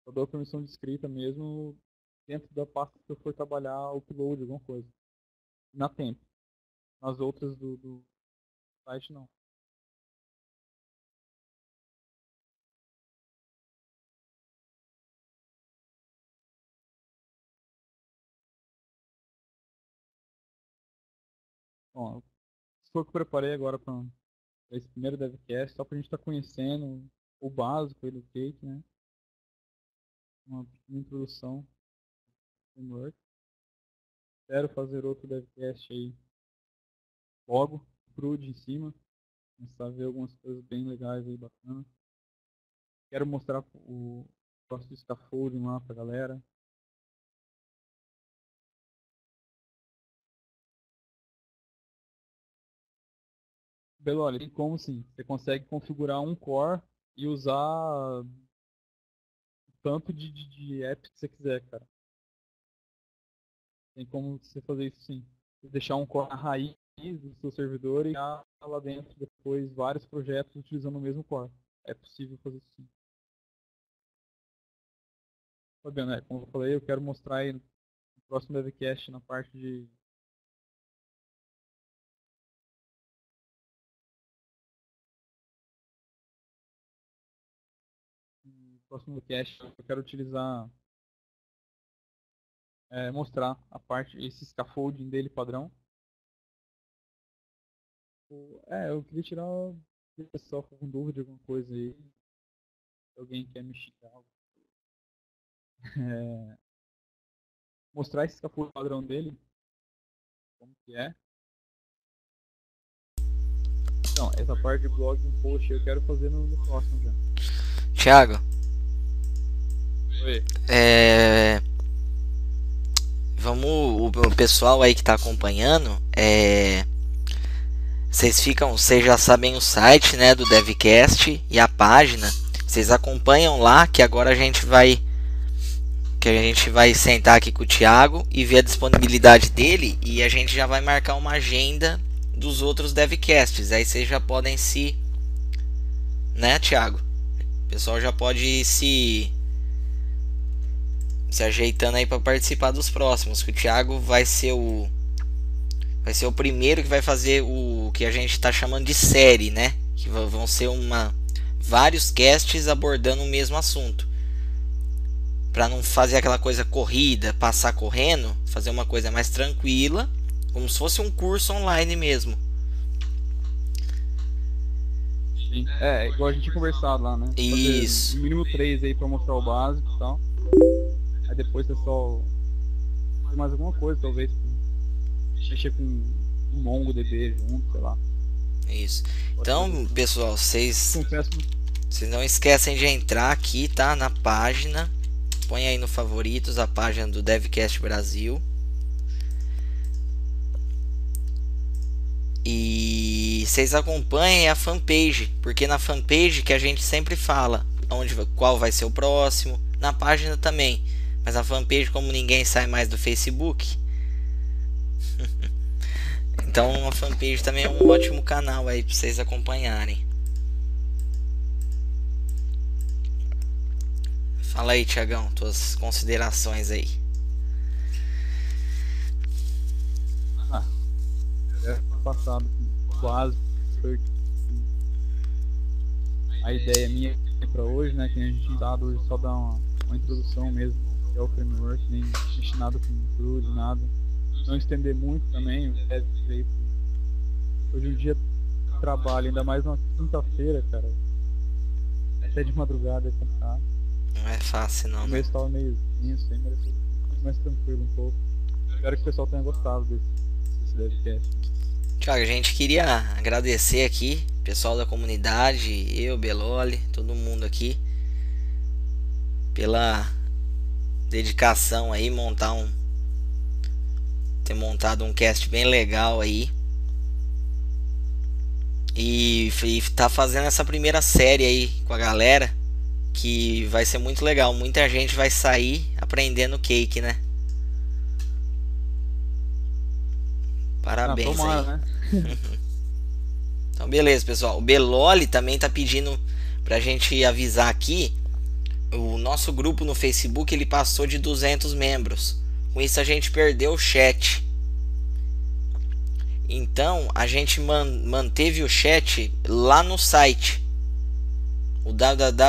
Eu dou permissão de escrita mesmo dentro da pasta que eu for trabalhar upload, alguma coisa. Na tempo. Nas outras do site, não. Bom, isso foi o que eu preparei agora para esse primeiro devcast, só para a gente estar conhecendo o básico aí do Cake, né? Uma pequena introdução do framework. Espero fazer outro devcast aí logo, crude em cima, começar a ver algumas coisas bem legais aí, bacana. Quero mostrar o próximo scaffolding lá pra galera. Belo, olha, tem como sim. Você consegue configurar um core e usar o tanto de apps que você quiser, cara. Tem como você fazer isso sim. Você deixar um core na raiz do seu servidor e criar lá dentro depois vários projetos utilizando o mesmo core. É possível fazer isso sim. Fabiano, como eu falei, eu quero mostrar aí no próximo devcast na parte de no próximo devcast eu quero utilizar mostrar a parte esse scaffolding dele padrão. Eu queria tirar o pessoal com dúvida de alguma coisa aí, se alguém quer me xingar. É, mostrar esse scaffolding padrão dele como que é. Então, essa parte de blog e post eu quero fazer no próximo já. Thiago, Oi. é, vamos, o pessoal aí que tá acompanhando, vocês já sabem o site, né, do Devcast e a página. Vocês acompanham lá que a gente vai sentar aqui com o Thiago e ver a disponibilidade dele e a gente já vai marcar uma agenda dos outros Devcasts. Aí vocês já podem né, Thiago? O pessoal já pode ir se ajeitando aí para participar dos próximos, que o Thiago vai ser o primeiro que vai fazer o que a gente está chamando de série, né? Que vão ser vários casts abordando o mesmo assunto. Para não fazer aquela coisa corrida, passar correndo, fazer uma coisa mais tranquila, como se fosse um curso online mesmo. Sim. É, igual a gente tinha conversado lá, né? Fazer Isso, no mínimo 3 aí pra mostrar o básico e tal. Aí depois o pessoal fazer mais alguma coisa, talvez. Mexer com um MongoDB junto, sei lá. isso. Pode ser Então, bastante. pessoal, Confesso, vocês não esquecem de entrar aqui, tá? Na página. Põe aí no favoritos a página do Devcast Brasil. E vocês acompanhem a fanpage, porque na fanpage que a gente sempre fala qual vai ser o próximo, na página também. Mas na fanpage, como ninguém sai mais do Facebook, então a fanpage também é um ótimo canal aí para vocês acompanharem. Fala aí, Tiagão, tuas considerações aí. é passado básico. Foi a ideia minha para hoje, né? Que a gente tinha dado hoje só dar uma introdução mesmo, que é o framework, nem mexer nada com crude, nada. Não estender muito também, hoje em dia trabalho, ainda mais na quinta-feira, cara. Até de madrugada é complicado. Não é fácil O não, né? mês estava meio tenso aí, mas depois ficou mais tranquilo um pouco. Espero que o pessoal tenha gostado desse devcast. Tiago, a gente queria agradecer aqui, pessoal da comunidade, eu, Beloli, todo mundo aqui, pela dedicação aí, ter montado um cast bem legal aí. E tá fazendo essa primeira série aí com a galera, que vai ser muito legal. Muita gente vai sair aprendendo cake, né? Parabéns aí. Tomara, né? Então, beleza, pessoal. O Beloli também tá pedindo pra gente avisar aqui. O nosso grupo no Facebook ele passou de 200 membros. Com isso a gente perdeu o chat. Então a gente manteve o chat lá no site. O www